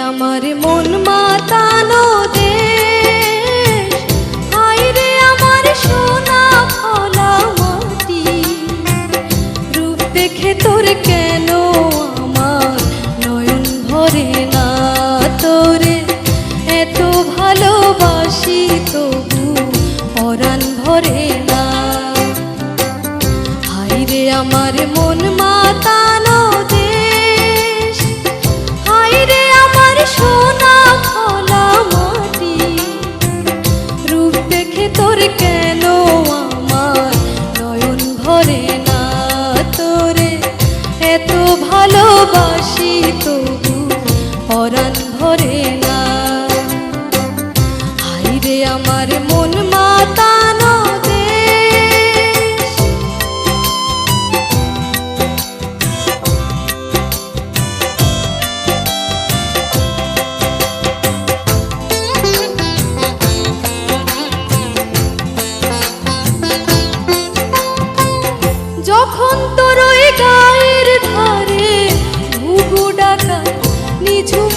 আমার মন মাতানো দেশ, হায় রে আমার সোনা ফলা মাটি। রূপ দেখে তোর কেন আমার নয়ন ভরে না, তোরে এত ভালোবাসি তবু পরাণ ভরে না। হায় রে আমার মন মাতানো দেশ, হায় রে আমার সোনা ফলা মাটি। রূপ দেখে তোর কেন আমার নয়ন ভরে না, তোরে এত ভালোবাসি তবু পরাণ ভরে না। হায় রে আমার মন মাতানো যখন তোর ওই গায়ের ধারে ঘুঘু ডাকা নিঝুম